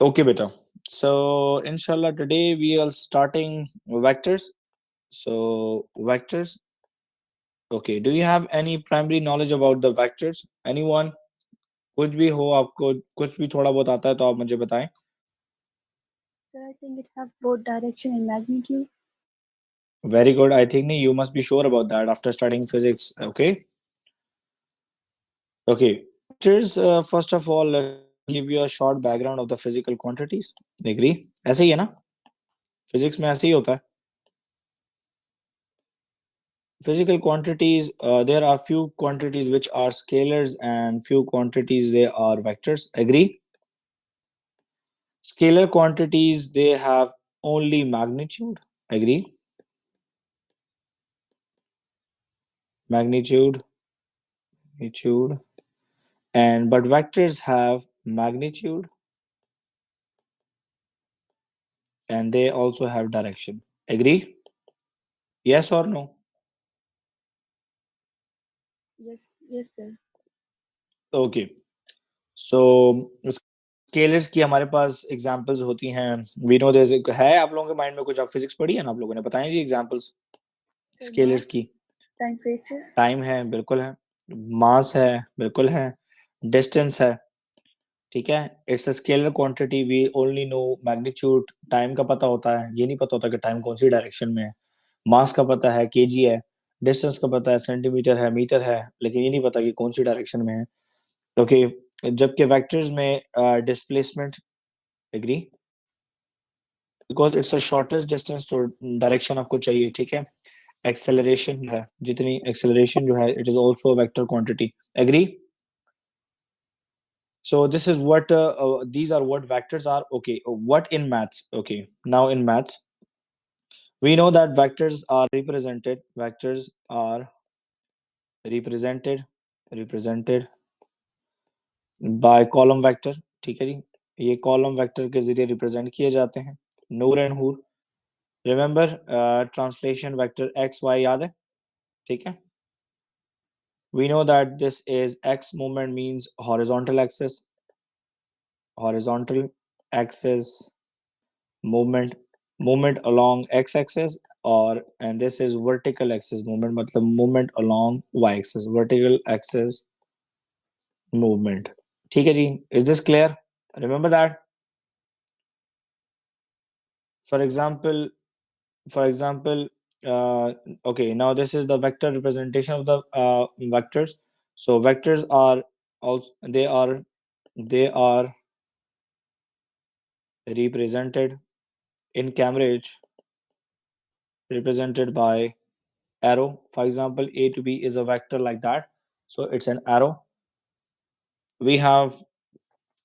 Okay, beta. So, inshallah, today we are starting vectors. So, vectors. Okay, do you have any primary knowledge about the vectors? Anyone? कुछ भी हो आपको कुछ भी थोड़ा बहुत आता है तो आप मुझे बताएं. Sir, I think it have both direction and magnitude. Very good. I think you must be sure about that after studying physics. Okay. Okay. Vectors. First of all, let me give you a short background of the physical quantities. Agree? ऐसे ही है ना? Physics में ऐसे ही होता है. Physical quantities, there are few quantities which are scalars and few quantities they are vectors. Agree? Scalar quantities they have only magnitude. Agree? Magnitude, magnitude, and but vectors have magnitude and they also have direction. Agree? Yes or no? Yes, yes, sir. Okay. So scalars की हमारे पास examples होती हैं. We know there है आप लोगों के mind में कुछ. आप फिजिक्स पढ़ी है ना आप लोगों ने. बताएं जी एग्जांपल्स Sir, स्केलर्स mass, की. temperature. टाइम है, बिल्कुल है. मास है, बिल्कुल है. डिस्टेंस है. ठीक है. It's a scalar quantity. We only know magnitude. Time का पता होता है, ये नहीं पता होता कि टाइम कौन सी डायरेक्शन में है. मास का पता है, केजी है. डिस्टेंस का पता है, सेंटीमीटर है, मीटर है, लेकिन ये नहीं पता कि कौन सी डायरेक्शन में है. ओके. जबकि वेक्टर्स में displacement. Agree? Because it's a shortest distance, तो डायरेक्शन आपको चाहिए. ठीक है. एक्सेलरेशन है, जितनी एक्सेलरेशन जो है, it is also vector quantity. Agree? So this is what these are what vectors are. Okay, what in maths? Okay, now in maths, we know that vectors are represented. Vectors are represented by column vector. ठीक है जी. ये column vector के जरिए represent किए जाते हैं. नूर and हूर. Remember translation vector x y याद है. ठीक है. We know that this is x movement means horizontal axis. Horizontal axis movement. Movement along x-axis, or and this is vertical axis movement, मतलब movement along y-axis, vertical axis movement. ठीक है जी. Is this clear? Remember that. For example, for example, uh, okay, now this is the vector representation of the vectors. So vectors are also they are represented in Cambridge, represented by arrow. For example, a to b is a vector like that, so it's an arrow. We have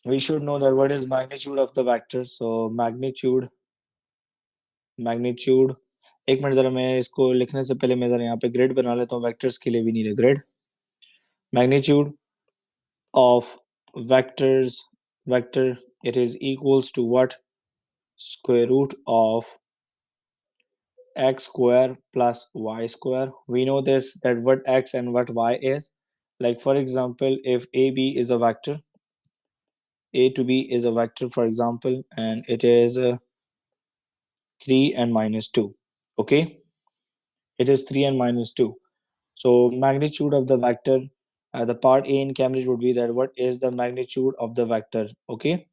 we should know that what is magnitude of the vector. So magnitude. एक minute जरा, मैं इसको लिखने से पहले मैं जरा यहाँ पे ग्रिड बना लेता हूँ. वेक्टर्स के लिए भी नीड है grid. magnitude of vectors vector, it is equals to what? Square root of x square plus y square. We know this, that what x and what y is. Like for example, if ab is a vector, a to b is a vector, for example, and it is 3 and minus 2. Okay, it is 3 and minus 2. So magnitude of the vector, the part a in Cambridge would be that what is the magnitude of the vector. Okay,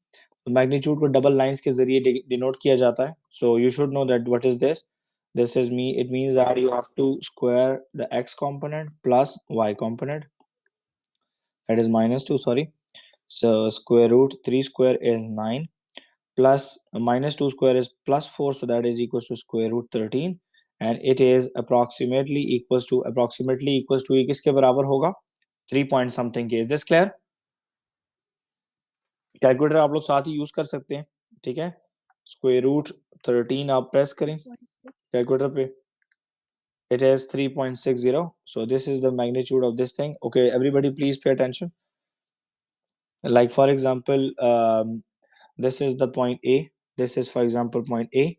magnitude को double lines के जरिए denote किया जाता है. So you should know that what is this. This is me, it means that you have to square the x component plus y component, that is minus 2, sorry. So square root 3 square is 9, plus minus 2 square is plus 4, so that is equals to square root 13, and it is approximately equals to ये किसके बराबर होगा? 3 point something के. Is this clear? Calculator आप लोग साथ ही use कर सकते हैं. ठीक है. स्क्वायर रूट 13 आप प्रेस करें 3.6. कैलकुलेटर पे. It is 3.60. So this is the magnitude of this thing. Okay, everybody please pay attention. Like for example, this is the point A. This is for example point A,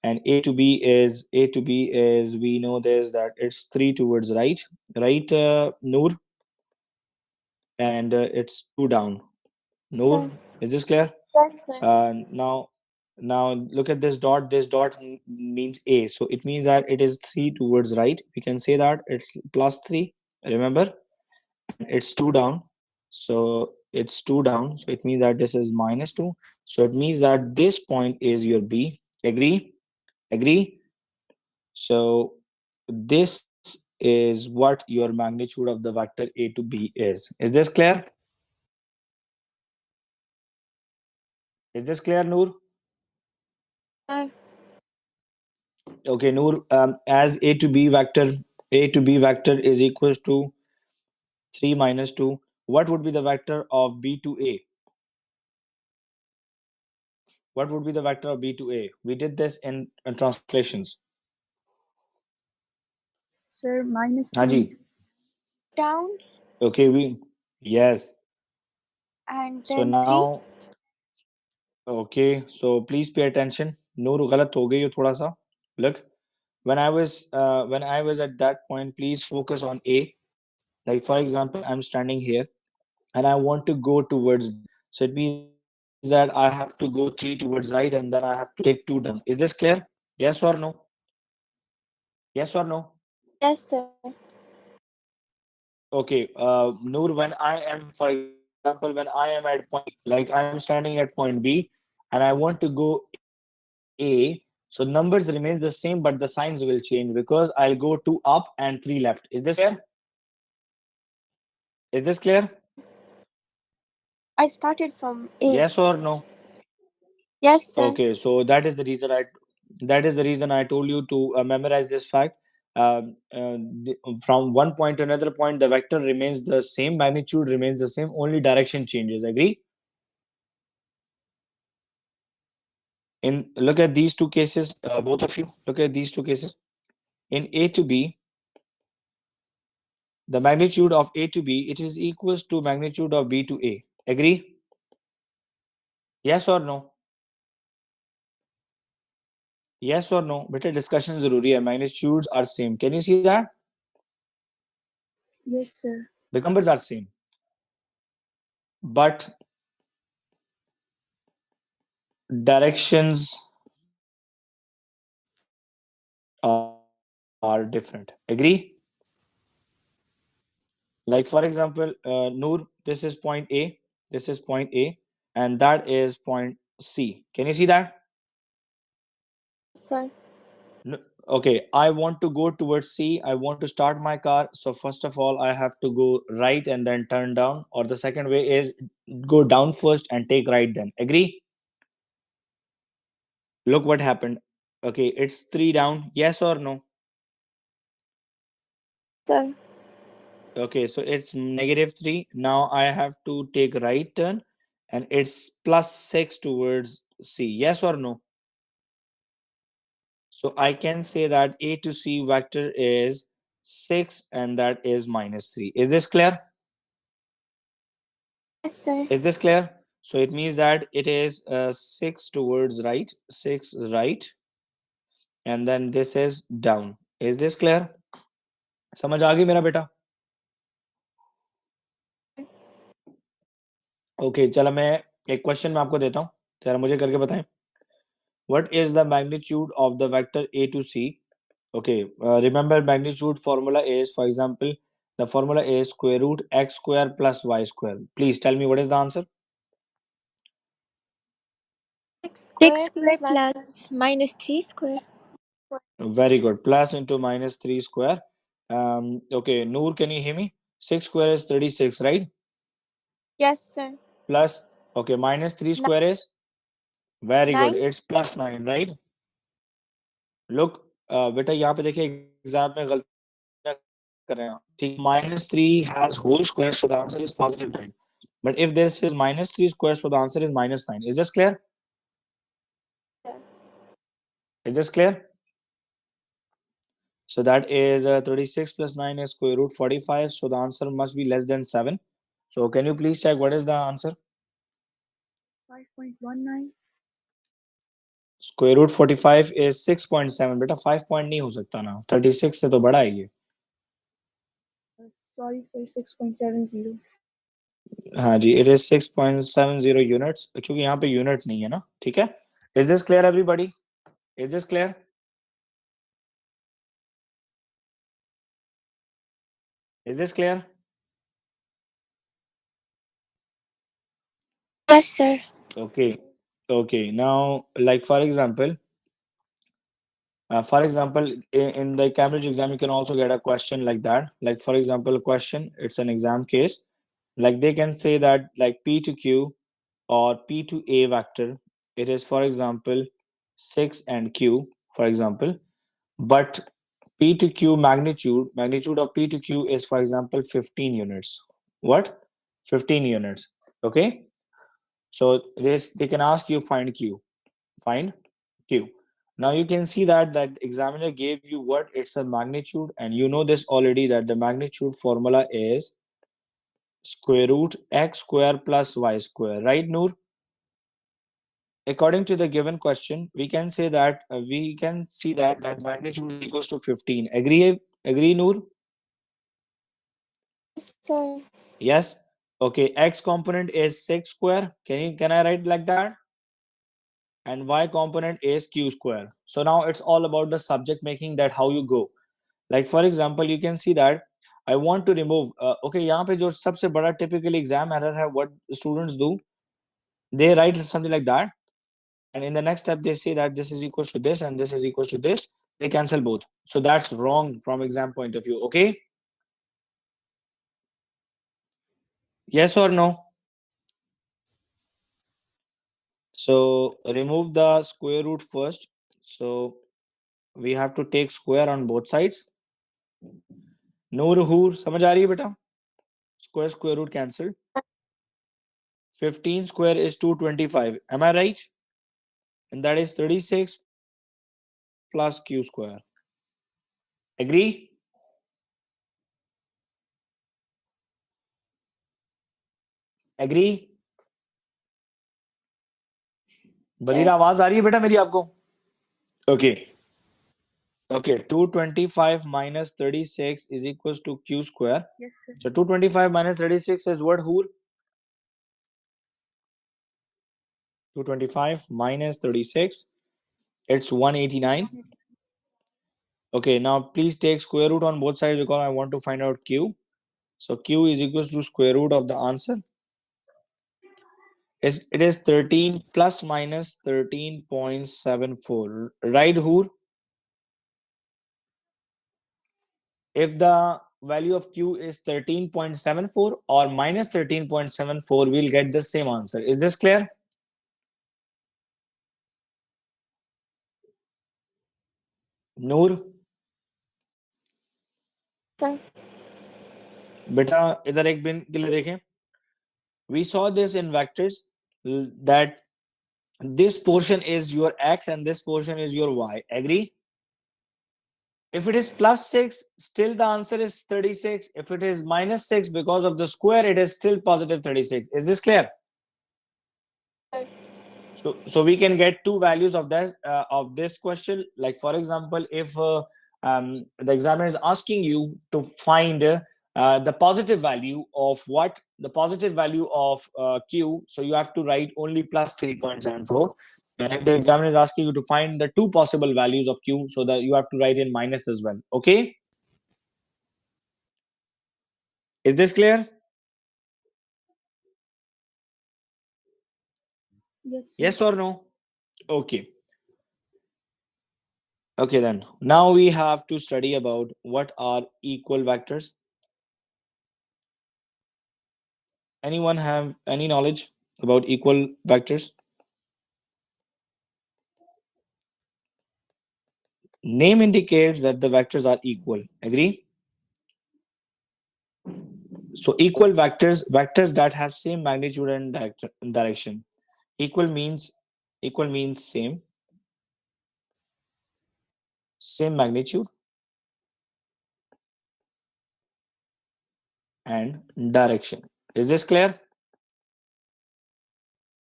and A to B is we know this, that it's 3 towards right, right, Noor, and it's 2 down. Noor, Sir, is this clear? Yes, sir. Now look at this dot. This dot means A, so it means that it is 3 towards right. We can say that it's plus 3, remember, and it's 2 down. So it's 2 down, so it means that this is minus 2. So it means that this point is your B. Agree? Agree? So this is what your magnitude of the vector A to B is. Is this clear? Is this clear, Noor? Yes, sir. Okay, Noor, as A to B vector is equals to 3 minus 2, what would be the vector of B to A? What would be the vector of B to A? We did this in translations. Sir, minus हाँ 2. जी. Down Okay, we, yes. and So then 3. now, okay, so please pay attention. Noor, गलत हो गई हो थोड़ा सा. Look, when I was at that point, please focus on A. Like for example, I'm standing here and I want to go towards B. So it means that I have to go 3 towards right and then I have to take 2 down. Is this clear? Yes or no? Yes or no? Yes, sir. Okay, Noor, when I am, for example, when I am at point B, like I am standing at point B and I want to go A, so numbers remains the same, but the signs will change because I'll go 2 up and 3 left. Is this clear? Is this clear? I started from Yes A. or no? Yes, sir. Okay, so that is the reason I told you to memorize this fact. From one point to another point, the vector remains the same, magnitude remains the same, only direction changes. Agree? In look at these two cases, both of you. Look at these two cases. In A to B, the magnitude of A to B, it is equals to magnitude of B to A. Agree? Yes or no? Yes or no? बेटे discussion जरूरी है. Magnitudes are same. Can you see that? Yes, sir. The numbers are same, but directions are different. Agree? Like for example, Noor, this is point A, this is point A, and that is point C. Can you see that? Yes, sir. No, okay, I want to go towards C. I want to start my car. So first of all, I have to go right and then turn down. Or the second way is go down first and take right then. Agree? Look what happened. Okay, it's 3 down. Yes or no? Sir. Okay, so it's negative 3. Now I have to take right turn and it's plus 6 towards C. Yes or no? So I can say that A to C vector is 6 and that is minus 3. Is this clear? Yes, sir. Is this clear? So it means that it is 6 towards right, 6 right, and then this is down. Is this clear? समझ आ गई मेरा बेटा? Okay, चलो मैं एक question मैं आपको देता हूँ, जरा मुझे करके बताएं. What is the magnitude of the vector A to C? Okay, remember magnitude formula is, for example, the formula is square root x square plus y square. Please tell me what is the answer. 6 6 square square plus plus minus 3 square. Very good. Plus into minus 3 square. Okay, Noor, can you hear me? 6 square is 36, right? Yes, sir. Plus, okay, minus 3 Ni- square is, very good. 9. It's plus 9, right? Look, बेटा यहाँ पे देखिए exam में गलतियां कर रहे हैं. ठीक, minus 3 has whole square, so the answer is positive 9. But if this is minus 3 square, so the answer is minus 9. Is this clear? Sir. Is this clear? So that is 36 plus 9 is square root 45. So the answer must be less than 7. So can you please check what is the answer? 5.19. Square root 45 is 6.7. बेटा 5 point नहीं हो सकता ना. 36 से तो बड़ा है ये. Sorry, sir, 6.70. हाँ जी, it is 6.70 units, क्योंकि यहाँ पे यूनिट नहीं है ना, ठीक है. Is this clear everybody? Is this clear? Is this clear? Yes, sir. Okay. Okay. Now, like for example, in the Cambridge exam, you can also get a question like that. Like for example, question. It's an exam case. Like they can say that like P to Q or P to A vector. It is for example 6 and Q. For example, but P to Q magnitude of P to Q is for example 15 units. What? 15 units. Okay. So this they can ask you find Q. Find Q. Now you can see that examiner gave you what? It's a magnitude, and you know this already that the magnitude formula is square root x square plus y square, right, Noor? According to the given question, we can say that we can see that magnitude is equals to 15. Agree, Noor? Yes, sir. Yes. Okay. X component is 6 square. Can I write like that? And y component is q square. So now it's all about the subject making, that how you go. Like for example, you can see that I want to remove okay, यहाँ पे जो सबसे बड़ा typically exam error है, what students do, they write something like that, and in the next step they say that this is equals to this and this is equals to this. They cancel both. So that's wrong from exam point of view. Okay. Yes or no? So remove the square root first. So we have to take square on both sides. नूर हूर समझ आ रही है बेटा? Square root cancelled. 15 square is 225. Am I right? And that is 36 plus q square. Agree? Agree? Sir. बदीरा आवाज आ रही है बेटा मेरी आपको? Okay. Okay. 225 minus 36 is equals to q square. Yes, sir. So 225 minus 36 is what, Hoor? 225 minus 36. It's 189. Okay. Now please take square root on both sides because I want to find out q. So q is equals to square root of the answer. It is 13 plus minus 13.74. Right, Hoor? If the value of q is 13.74 or minus 13.74, we'll get the same answer. Is this clear? Noor, Sir. beta idhar ek bin ke liye dekhein. We saw this in vectors that this portion is your x and this portion is your y. Agree? If it is plus 6, still the answer is 36. If it is minus 6, because of the square, it is still positive 36. Is this clear? Sir. So we can get two values of that of this question. Like for example, if the examiner is asking you to find the positive value of what, the positive value of q, so you have to write only plus 3.74. And if the examiner is asking you to find the two possible values of q, so that you have to write in minus as well. Okay. Is this clear? Yes, sir. Yes or no? Okay. Okay, then now we have to study about what are equal vectors. Anyone have any knowledge about equal vectors? Name indicates that the vectors are equal. Agree? So equal vectors that have same magnitude and direction. Equal means same magnitude and direction. Is this clear?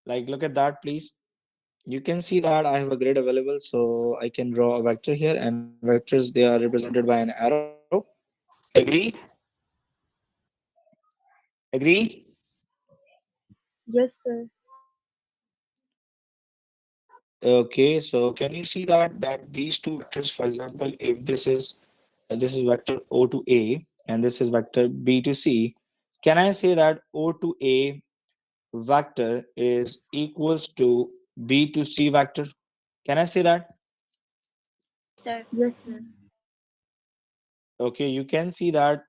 Like look at that, please. You can see that I have a grid available, so I can draw a vector here, and vectors, they are represented by an arrow. Agree? Agree? Yes, sir. Okay, so can you see that these two vectors, for example, if this is vector O to A and this is vector B to C, can I say that O to A vector is equals to B to C vector? Can I say that? Sir. Yes, sir. Okay, you can see that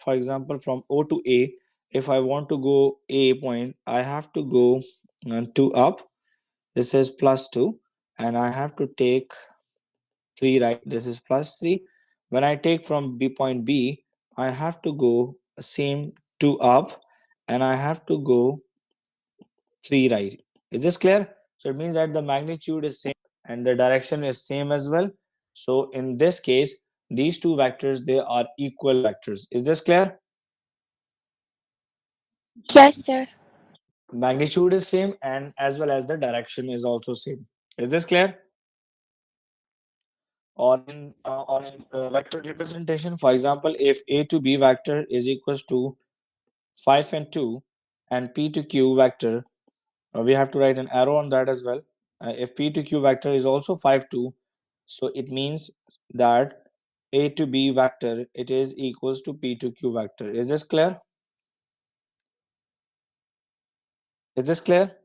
for example from O to A, if I want to go A point, I have to go 2 up. This is plus 2, and I have to take 3 right. This is plus 3. When I take from B point B, I have to go same 2 up, and I have to go 3 right. Is this clear? So it means that the magnitude is same and the direction is same as well. So in this case, these two vectors, they are equal vectors. Is this clear? Yes, sir. Magnitude is same and as well as the direction is also same. Is this clear? Or in vector representation, for example, if A to B vector is equals to 5 and 2 and P to Q vector, we have to write an arrow on that as well. If P to Q vector is also 5 2, so it means that A to B vector, it is equals to P to Q vector. Is this clear? Is this clear?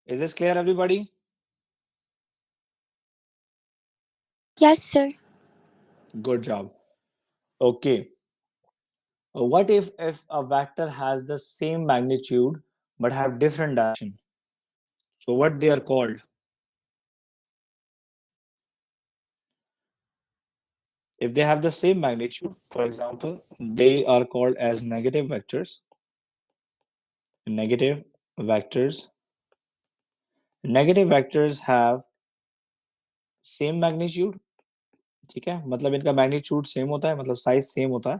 Is this clear, everybody? Yes, sir. Good job. Okay. What if a vector has the same magnitude but have different direction? So what they are called? If they have the same magnitude, for example, they are called as negative vectors. Negative vectors. Negative vectors have same magnitude. ठीक है, मतलब इनका magnitude same होता है, मतलब size same होता है,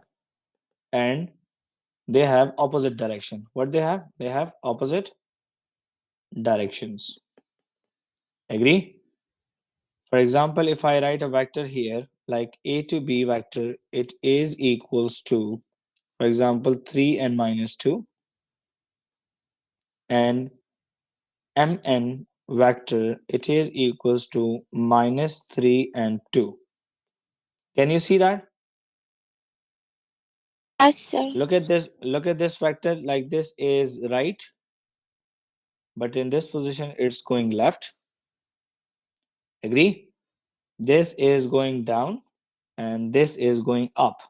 and they have opposite direction. What they have? They have opposite directions. Agree? For example, if I write a vector here like A to B vector, it is equals to, for example, 3 and minus 2, and Mn vector, it is equals to minus 3 and 2. Can you see that? Yes, sir. Look at this vector, like this is right, but in this position it's going left. Agree? This is going down and this is going up.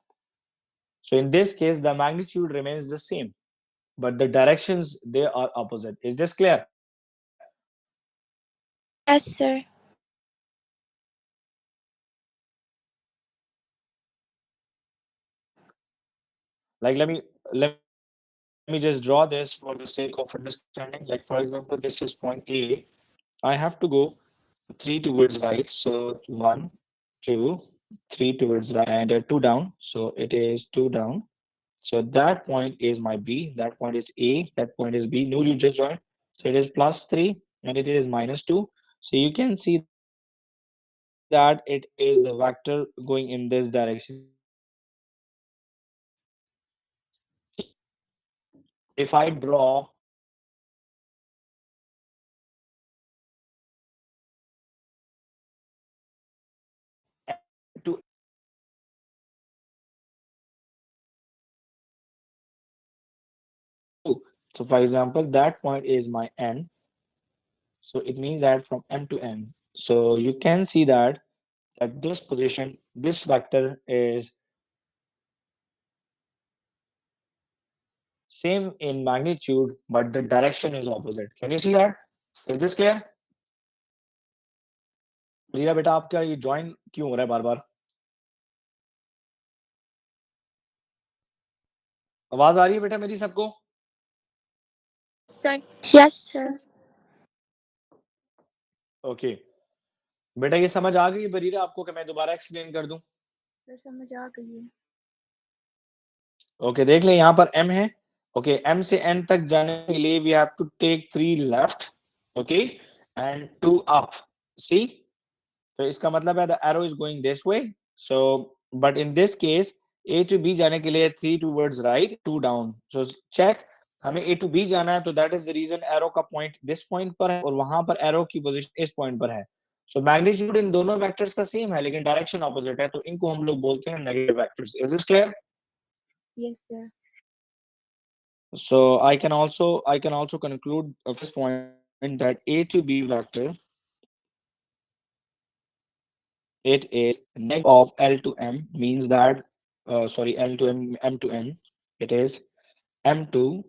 So in this case, the magnitude remains the same, but the directions, they are opposite. Is this clear? Yes, sir. Like let me just draw this for the sake of understanding. Like for example, this is point A. I have to go 3 towards right. So 1, 2, 3 towards right, and 2 down. So it is 2 down. So that point is my B, that point is A, that point is B. No, you just join. So it is plus 3 and it is minus 2. So you can see that it is a vector going in this direction. If I draw M to N, so for example, that point is my N. So it means that from M to N. So you can see that at this position, this vector is same in magnitude, but the direction is opposite. Can you see that? Is this clear? प्रिया बेटा आपका ये join क्यों हो रहा है बार बार? आवाज आ रही है बेटा मेरी सबको? Sir. Yes, sir. ओके बेटा, ये समझ आ गई बरीरा आपको कि मैं दोबारा एक्सप्लेन कर दूं? सर समझ आ गई है। ओके, देख लें, यहाँ पर m है. ओके, m से n तक जाने के लिए we have to take 3 left, okay, and 2 up. See, तो इसका मतलब है the arrow is going this way. So but in this case A to B जाने के लिए 3 towards right, 2 down. So check. हमें A to B जाना है, तो that is the reason arrow का point this point पर है और वहां पर arrow की position इस point पर है. So magnitude इन दोनों vectors का same है, लेकिन direction opposite है, तो इनको हम लोग बोलते हैं negative vectors. Is this clear? Yes, sir. So I can also conclude of this point that A to B vector, it is negative of L to M, means that sorry, L to M, M to N, it is M to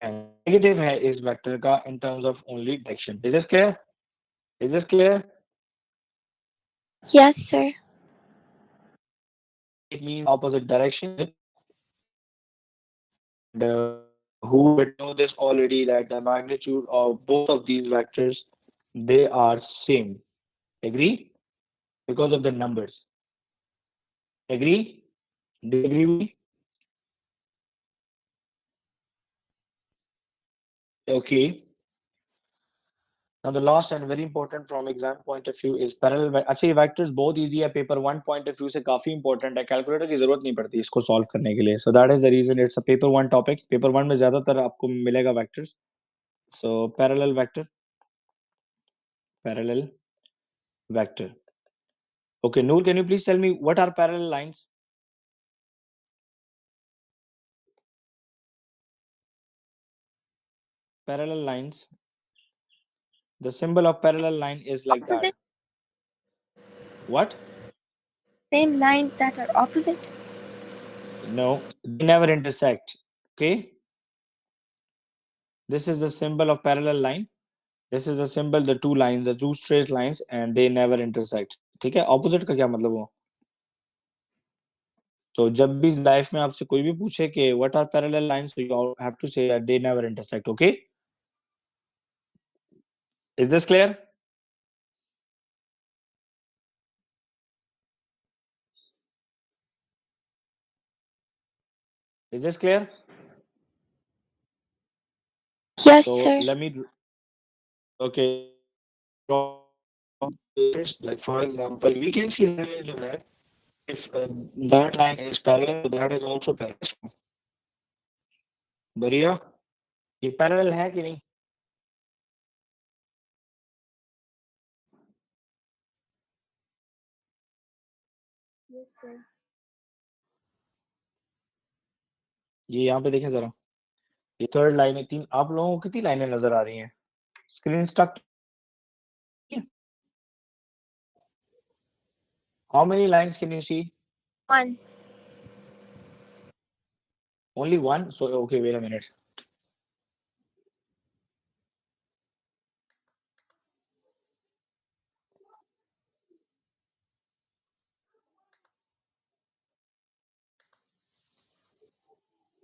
N. Negative है इस vector का in terms of only direction. Is this clear? Is this clear? Yes, sir. It means opposite direction. And who would know this already, that the magnitude of both of these vectors, they are same. Agree? Because of the numbers. Agree? Do you agree with me? Okay. Now the last and very important from exam point of view is parallel. अच्छा ये vectors बहुत easy है, paper one point of view से काफी important है, calculator की जरूरत नहीं पड़ती इसको solve करने के लिए. So that is the reason it's a paper one topic. Paper one में ज्यादातर आपको मिलेगा vectors. So parallel vector, parallel vector. Okay, Noor, can you please tell me what are parallel lines? Parallel lines. The symbol of parallel line is like that. Opposite. What? Same lines that are opposite. No, they never intersect. Okay. This is the symbol of parallel line. This is the symbol, the two lines, the two straight lines, and they never intersect. ठीक है, opposite का क्या मतलब हो? तो जब भी life में आपसे कोई भी पूछे कि what are parallel lines, so you all have to say that they never intersect. Okay? Is this clear? Is this clear? Yes, So sir. let me. Okay. Like for example, we can see that if that line is parallel, so that is also parallel. बढ़िया, ये parallel है कि नहीं? Yes, sir. ये यहाँ पे देखें जरा, ये थर्ड लाइन है, तीन, आप लोगों को कितनी लाइनें नजर आ रही हैं? Screen stuck. How many lines can you see? One. Only one? So okay, wait a minute.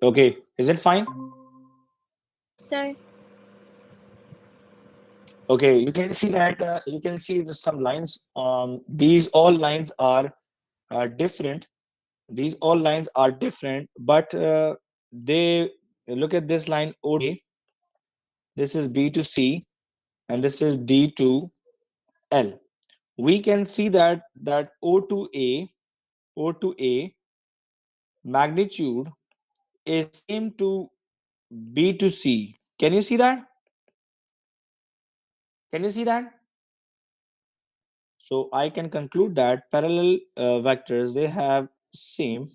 Okay, is it fine? Sir. Okay, you can see that you can see some lines. These all lines are different. These all lines are different, but they look at this line OD. This is B to C, and this is D to L. We can see that O to A magnitude is same to B to C. Can you see that? Can you see that? So I can conclude that parallel vectors, they have same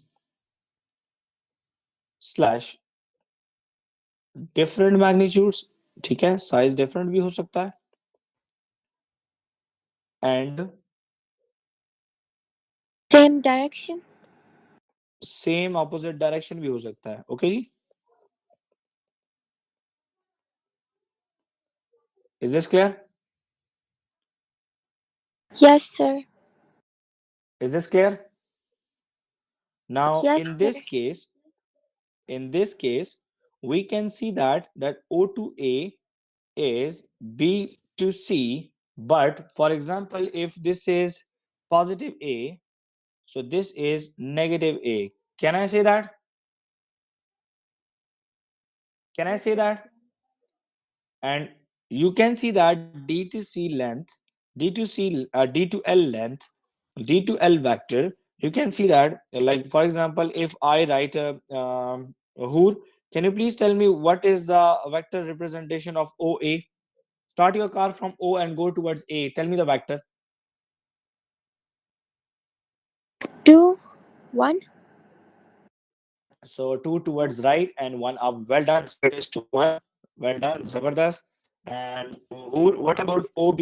slash different magnitudes. ठीक है, size different भी हो सकता है, and Same direction. same opposite direction भी हो सकता है. Okay ji? Is this clear? Yes, sir. Is this clear? Now Yes, in sir. this case, we can see that O to A is B to C, but for example, if this is positive A, so this is negative A. Can I say that? Can I Yes, say sir. that? And you can see that D to C length, D to L length, D to L vector, You can see that, like for example, if I write a Hoor, can you please tell me what is the vector representation of OA? Start your car from O and go towards A. Tell me the vector. 2, 1. So two towards right and one up. Well done. So it is 2-1. Well done. Zabardast. And Hoor, what about OB?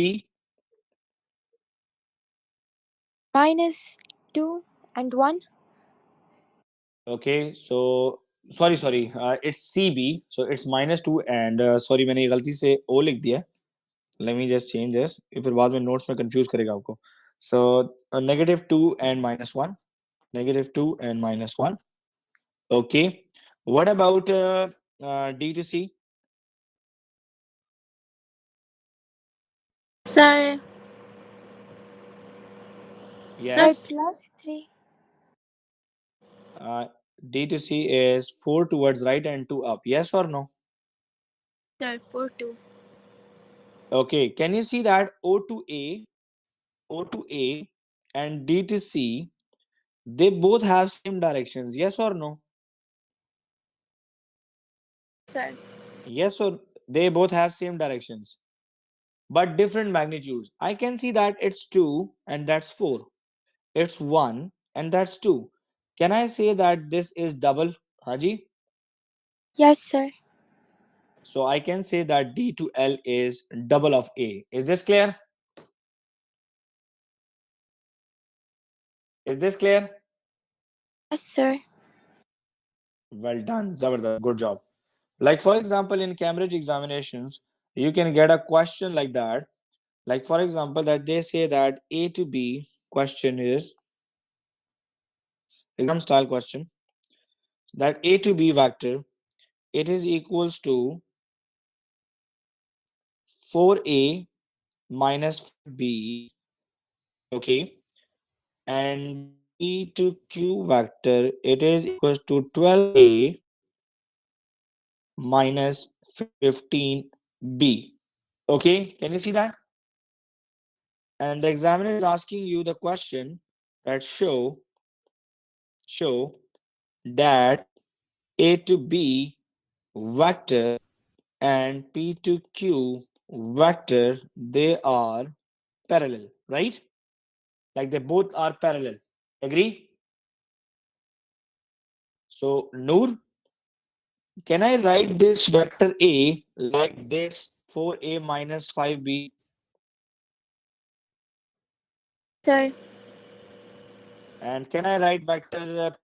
Minus 2 and 1. Okay, so sorry, it's CB, so it's -2 and sorry मैंने ये गलती से O लिख दिया है. Let me just change this. ये फिर बाद में notes में confuse करेगा आपको. So -2 and -1, -2 and -1. Okay, what about D to C? Sir, sir, Yes, plus 3. uh, D to C is 4 towards right and 2 up. Yes or no? Sir, 4, 2. Okay, can you see that O to A and D to C, they both have same directions? Yes or no? Sir, Yes, or they both have same directions, but different magnitudes. I can see that it's 2 and that's 4. It's 1 and that's 2. Can I say that this is double, Haji? yes, sir. So I can say that D to L is double of A. Is this clear? Is this clear? Yes, sir. Well done. Zabardast. Good job. Like for example, in Cambridge examinations, you can get a question like that. Like for example, that they say that A to B question is exam style question, that A to B vector, it is equals to 4A minus B, okay, and that P to Q vector, it is equals to 12A minus 15B. Okay, can you see that? And the examiner is asking you the question that show that A to B vector and P to Q vector, they are parallel, right? Like they both are parallel. Agree? So Noor, can I write this vector A like this, 4A minus 5B? Sir, And can I write vector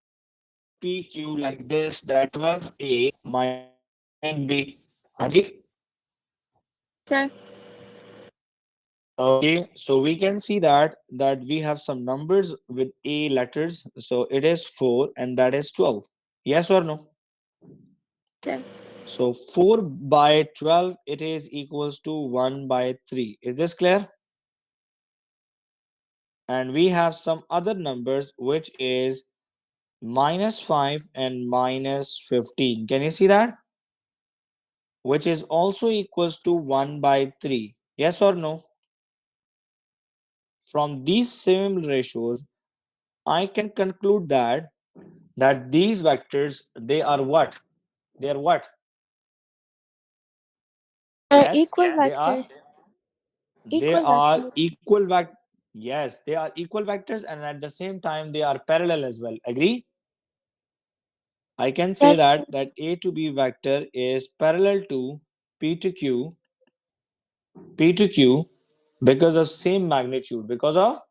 PQ like this, that 12A minus 15B? Haji? sir. Okay, so we can see that we have some numbers with A letters. So it is 4 and that is 12. Yes or no? Sir. So 4 by 12, it is equals to 1 by 3. Is this clear? And we have some other numbers which is -5 and -15. Can you see that? Which is also equals to 1 by 3. Yes or no? From these same ratios, I can conclude that these vectors, they are what? They are what? Sir, Yes, equal they are. vectors. They Equal are vectors. equal vect. Yes, they are equal vectors, and at the same time they are parallel as well. Agree? I can say Yes, sir. that A to B vector is parallel to P to Q, P to Q because of same magnitude. Because of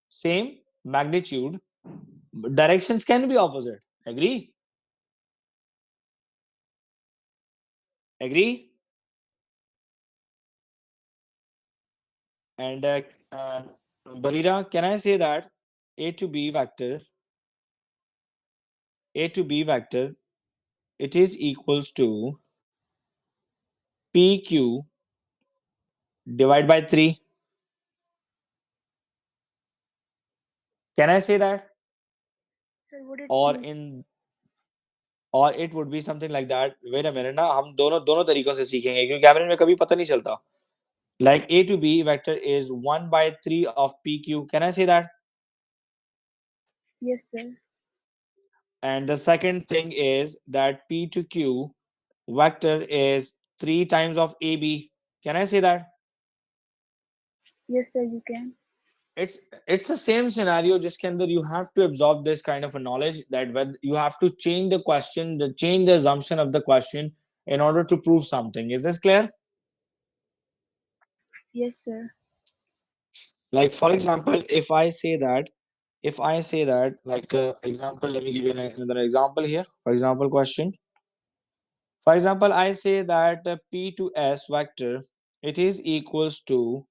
same magnitude, directions can be opposite. Agree? Agree? And uh, Barira, can I say that A to B vector, A to B vector, it is equals to PQ divide by 3. Can I say that? Sir, would it Or be in or it would be something like that. Wait a minute ना, हम दोनों दोनों तरीकों से सीखेंगे क्योंकि कैमरे में कभी पता नहीं चलता. Like A to B vector is 1 by 3 of PQ. Can I say that? Yes, sir. And the second thing is that P to Q vector is 3 times of AB. Can I say that? Yes, sir, you can. it's it's the same scenario, just के अंदर you have to absorb this kind of a knowledge that when you have to change the question, change the assumption of the question in order to prove something. Is this clear? Yes, sir. Like for example, if I say that like example, let me give you another example here. For example, question. For example, I say that P to S vector, it is equals to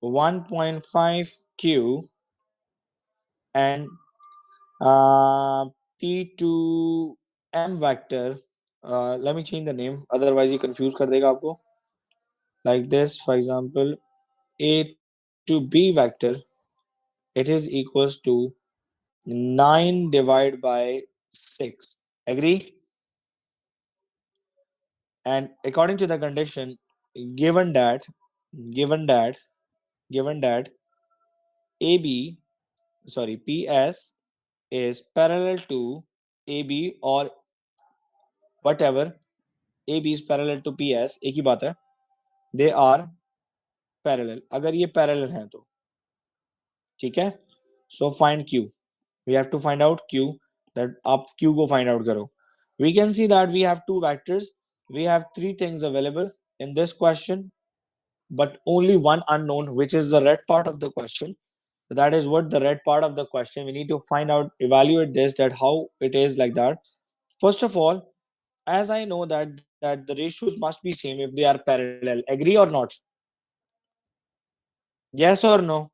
1.5 Q and uh, P to M vector. Let me change the name, otherwise ये confuse कर देगा आपको. Like this, for example, A to B vector, it is equals to 9 divided by 6. Agree? And according to the condition, given that, given that, given that AB, sorry, PS is parallel to AB or whatever, AB is parallel to PS, एक ही बात है. They are parallel. अगर ये parallel हैं तो ठीक है. So find Q. We have to find out Q. That आप Q को find out करो. We can see that we have two vectors. We have three things available in this question, but only one unknown, which is the red part of the question. So that is what the red part of the question. We need to find out, evaluate this, that how it is like that. First of all, as I know that the ratios must be same if they are parallel. Agree or not? Yes or no?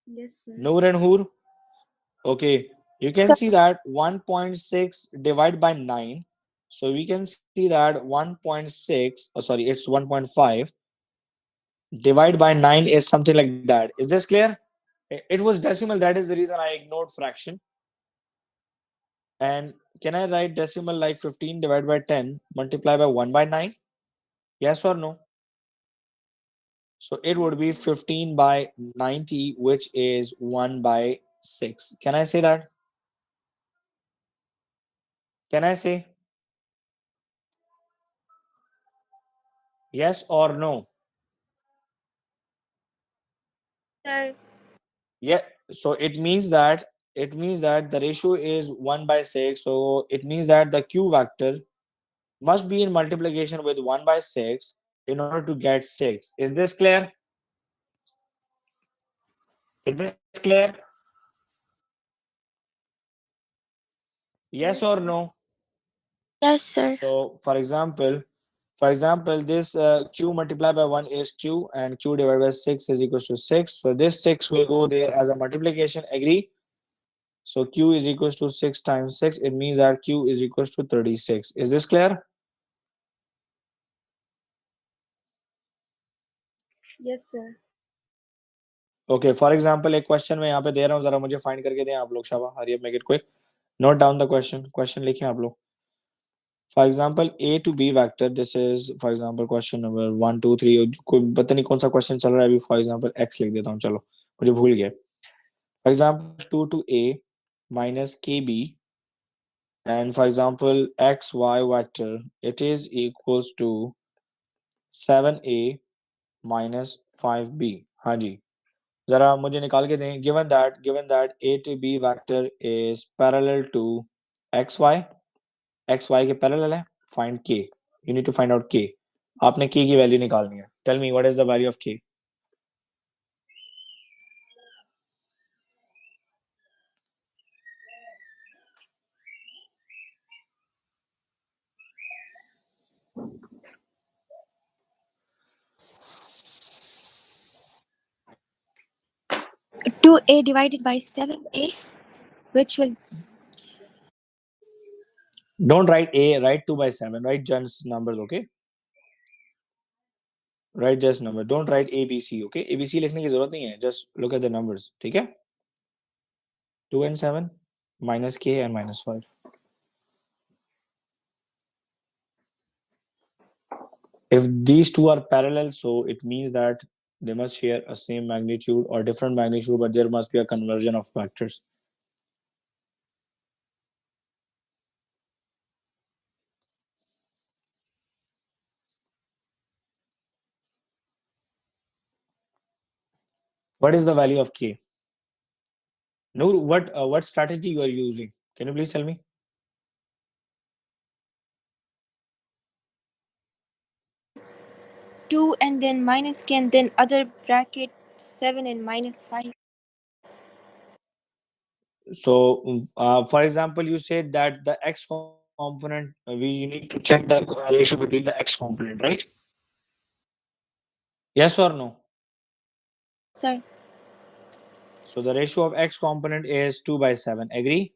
Yes, sir. Noor and Hoor? Okay, you can Sir. see that 1.6 divided by 9. So we can see that 1.6, oh sorry, it's 1.5 divided by 9 is something like that. Is this clear? It was decimal, that is the reason I ignored fraction. And can I write decimal like 15 divided by 10 multiply by 1 by 9? Yes or no? So it would be 15 by 90, which is 1 by 6. Can I say that? Can I say yes or no? Sir. Yeah. So it means that the ratio is 1 by 6. So it means that the Q vector must be in multiplication with 1 by 6 in order to get 6. Is this clear? Is this clear? Yes Yes, or sir. no? Yes, sir. So for example, this Q multiplied by 1 is Q and Q divided by 6 is equals to 6. So this 6 will go there as a multiplication. Agree? So Q is equals to 6 times 6. It means that Q is equals to 36. Is this clear? Yes, sir. Okay, for example, एक question मैं यहाँ पे दे रहा हूँ, जरा मुझे find करके दें आप लोग. शाबा, hurry up, make it quick. Note down the question लिखें आप लोग. For example, A to B vector. This is, for example, question number 1 2 3. कोई पता नहीं कौन सा क्वेश्चन चल रहा है अभी. For example, X लिख देता हूँ. चलो, मुझे भूल गया. For example, 2 to A minus KB, and for example, XY vector, it is equals to 7A minus 5B. हाँ जी, जरा मुझे निकाल के दें. Given that A to B vector is parallel to XY, XY के parallel है. Find K. You need to find out K. आपने K की वैल्यू निकालनी है. Tell me what is the value of K. Two A divided by 7A, which will Don't write A, write 2 by 7. Write just numbers, okay? Write just number. Don't write ABC, okay? ABC लिखने की जरूरत नहीं है. Just look at the numbers, ठीक है? 2 and 7 minus K and minus 5. If these two are parallel, so it means that they must share a same magnitude or different magnitude, but there must be a conversion of vectors. What is the value of k? Noor, what strategy you are using? Can you please tell me? 2 and then minus k and then other bracket 7 and minus 5. So, for example, you said that the x component, we need to check the ratio between the x component, right? Yes or no? Sir. So the ratio of x component is 2 by 7. Agree?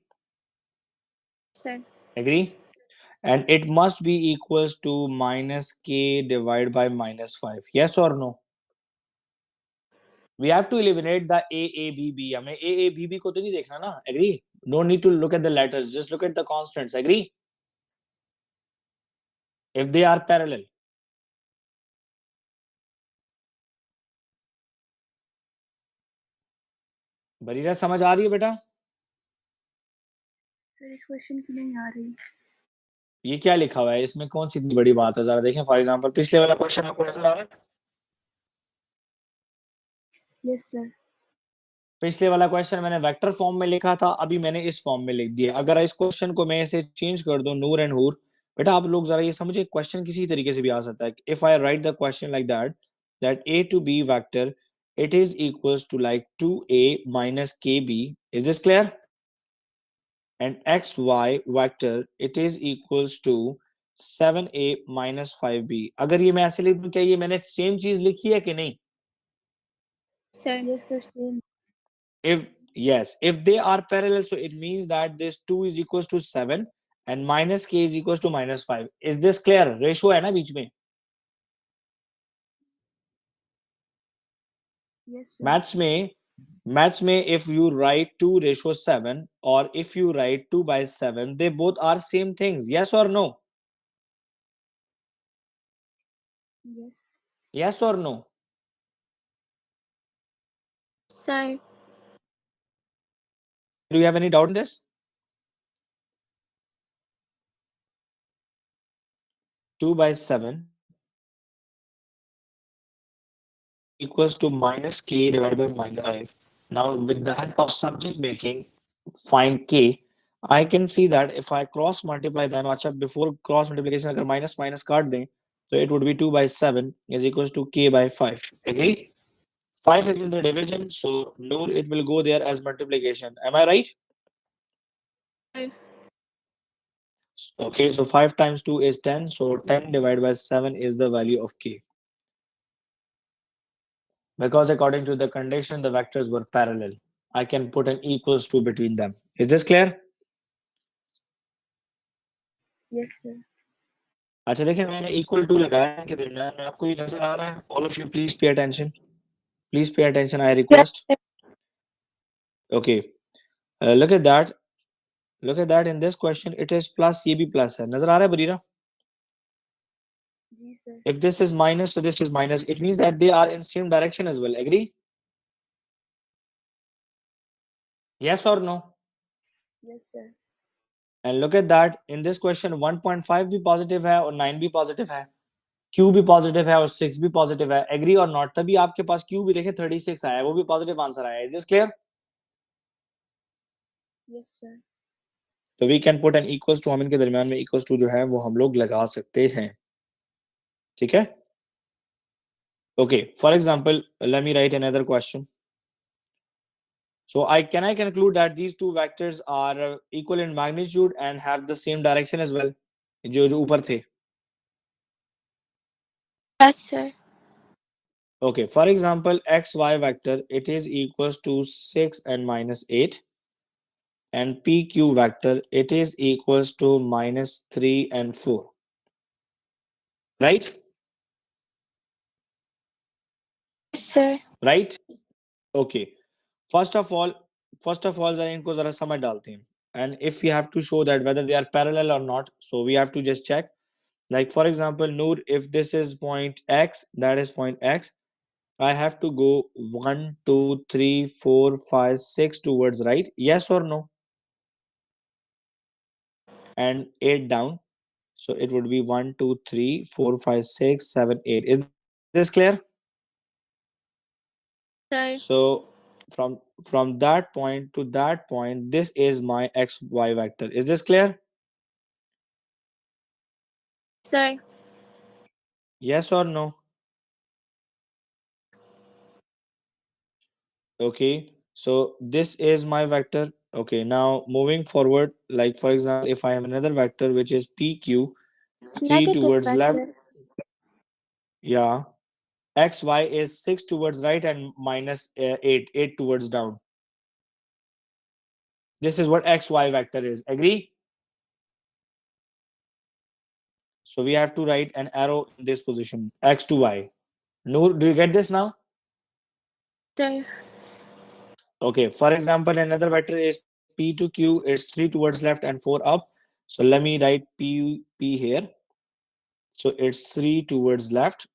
Sir. Agree? And it must be equals to minus k divided by minus 5. Yes or no? We have to eliminate the a b b. हमें a b b को तो नहीं देखना ना. Agree? No need to look at the letters. Just look at the constants. Agree? If they are parallel. Bareera समझ आ रही है बेटा? सर इस क्वेश्चन की नहीं आ रही। ये क्या लिखा हुआ है? इसमें कौन सी इतनी बड़ी बात है? जरा देखें. फॉर एग्जांपल पिछले वाला क्वेश्चन आपको नजर आ रहा है? Yes sir. पिछले वाला क्वेश्चन मैंने वेक्टर फॉर्म में लिखा था, अभी मैंने इस फॉर्म में लिख दिया. अगर इस क्वेश्चन को मैं इसे चेंज कर दूं, नूर एंड हूर, बेटा आप लोग जरा ये समझिए, क्वेश्चन किसी तरीके से भी आ सकता है. If I right the question like that, that a to b vector, it is equals to like 2a minus kb. Is this clear? And xy vector, it is equals to 7a minus 5b. अगर ये मैं ऐसे लिख दूं, क्या ये मैंने same चीज लिखी है कि नहीं? Sir. Yes sir same. If yes, if they are parallel, so it means that this 2 is equals to 7 and minus k is equals to minus 5. Is this clear? Ratio है ना बीच में. Yes sir. मैथ्स में if you write 2 ratio 7 or if you write 2 by 7, they both are same things. Yes or no? Yes. Yes or no? Sir. Do you have any doubt in this? 2 by 7 equals to minus k divided by minus 5. Now, with the help of subject making, find k. I can see that if I cross multiply them, अच्छा before cross multiplication अगर minus minus काट दें, so it would be 2 by 7 is equals to k by 5. Agree? 5 is in the division, so Noor, it will go there as multiplication. Am I right? Sir. Okay, so 5 times 2 is 10, so 10 divided by 7 is the value of k. Because according to the condition, the vectors were parallel. I can put an equals to between them. Is this clear? Yes sir. अच्छा देखिए, मैंने equal to लगाया है कि दरमियान में. आपको ये नजर आ रहा है? All of you please pay attention. Please pay attention, I Yes, request. sir. Okay. Look at that. Look at that. In this question, it is plus, ये भी plus है. नजर आ रहा है बरीरा? जी sir. If this is minus, so this is minus. It means that they are in same direction as well. Agree? Yes or no? Yes sir. And look at that. In this question, 1.5 भी positive है और 9 भी positive है. Q भी positive है और 6 भी positive है. Agree or not? तभी आपके पास Q भी देखें 36 आया है, वो भी positive answer आया है. Is this clear? Yes sir. तो we can put an equals to, हम इनके दरमियान में equals to जो है वो हम लोग लगा सकते हैं. ठीक है? Okay. For example, let me write another question. So I conclude that these two vectors are equal in magnitude and have the same direction as well. जो ऊपर थे. Yes, sir. Okay, for example, xy vector, it is equals to 6 and minus 8. And pq vector, it is equals to minus 3 and 4. Right? Yes, sir. Right? Okay. First of all, जरा इनको जरा समझ डालते हैं. And if we have to show that whether they are parallel or not, so we have to just check. Like for example, Noor, if this is point x, that is point x. I have to go 1, 2, 3, 4, 5, 6 towards right. Yes or no? And 8 down. So it would be 1, 2, 3, 4, 5, 6, 7, 8. Is this clear? Sir. So from that point to that point, this is my xy vector. Is this clear? Sir. Yes or no? Okay. So this is my vector. Okay. Now moving forward, like for example, if I have another vector which is PQ, It's 3 negative towards left. vector. Yeah. XY is 6 towards right and minus 8, 8 towards down. This is what XY vector is. Agree? So we have to write an arrow in this position, X to Y. Noor, do you get this now? Sir. Okay, for example, another vector is P to Q is 3 towards left and 4 up. So let me write P here. So it's 3 towards left.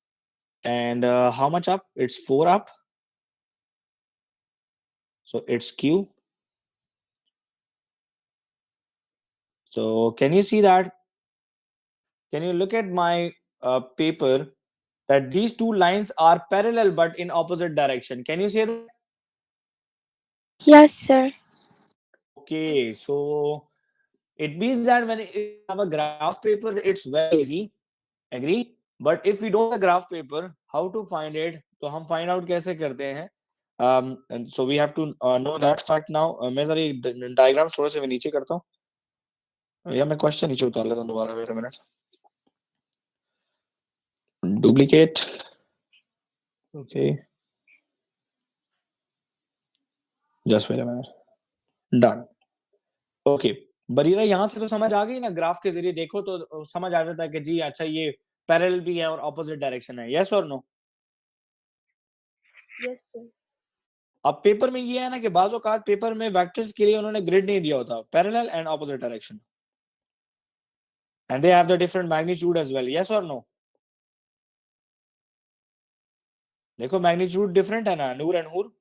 And how much up? It's 4 up. So it's Q. So can you see that? Can you look at my paper that these two lines are parallel but in opposite direction? Can you see that? Yes, sir. Okay, so it means that when if you have a graph paper, it's very easy. Agree? But if we don't have a graph paper, how to find it? तो हम find out कैसे करते हैं? And so we have to know that fact now. मैं जरा ये diagrams थोड़े से मैं नीचे करता हूँ या मैं question नीचे उतार लेता हूँ दोबारा. Wait a minute. Duplicate. Okay. Just wait a minute. Done. Okay. Bareera यहाँ से तो समझ आ गई ना, ग्राफ के जरिए देखो तो समझ आ जाता है कि जी अच्छा ये पैरेलल भी है और ऑपोजिट डायरेक्शन है. यस और नो? Yes, sir. अब पेपर में ये है ना कि बाजो का पेपर में वेक्टर्स के लिए उन्होंने ग्रिड नहीं दिया होता, parallel and opposite direction, and they have the different magnitude as well. Yes और नो? देखो मैग्नीट्यूड डिफरेंट है ना Noor and Hoor.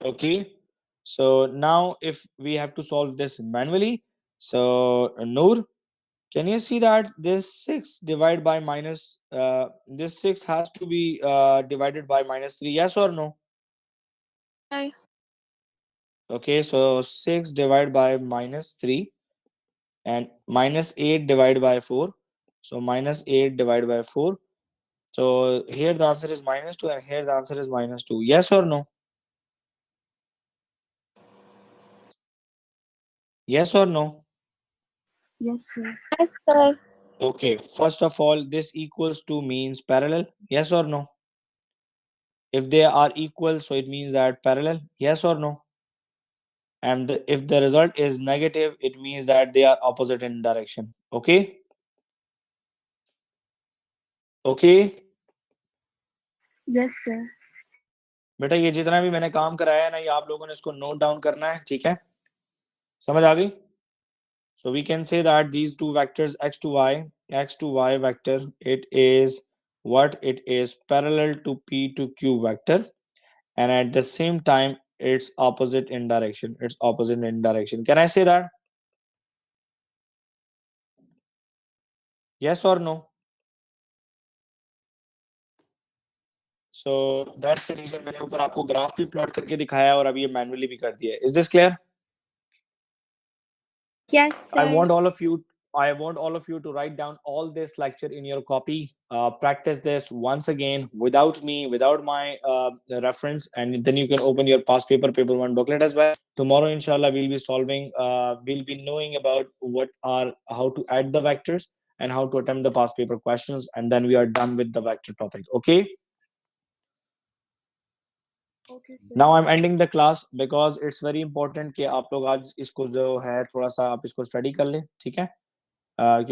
Okay, so now if we have to solve this manually, so Noor, can you see that this 6 divided by minus this 6 has to be divided by minus 3? Yes or no? Sir. Okay, so 6 divided by minus 3 and minus 8 divided by 4. So minus 8 divided by 4. So here the answer is minus 2 and here the answer is minus 2. Yes or no? Yes or no? Yes, sir. Yes, sir. Okay, first of all, this equals to means parallel. Yes or no? If they are equal, so it means that parallel. Yes or no? And if the result is negative, it means that they are opposite in direction. Okay? Okay? Yes, sir. बेटा ये जितना भी मैंने काम कराया है ना, ये आप लोगों ने इसको नोट डाउन करना है. ठीक है? समझ आ गई? So we can say that these two vectors x to y vector, it is what? It is parallel to p to q vector, and at the same time it's opposite in direction. It's opposite in direction. Can I say that? Yes or no? So that's the reason मैंने ऊपर आपको graph भी plot करके दिखाया और अभी ये manually भी कर दिया है. Is this clear? Yes, I sir. want all of you. I want all of you to write down all this lecture in your copy. Practice this once again without me, without my reference, and then you can open your past paper one booklet as well. Tomorrow, inshallah, we'll be solving. We'll be knowing about how to add the vectors and how to attempt the past paper questions, and then we are done with the vector topic. Okay. Okay, sir. Now I'm ending the class because it's very important कि आप लोग आज इसको जो है थोड़ा सा आप इसको स्टडी कर लें. ठीक है? क्योंकि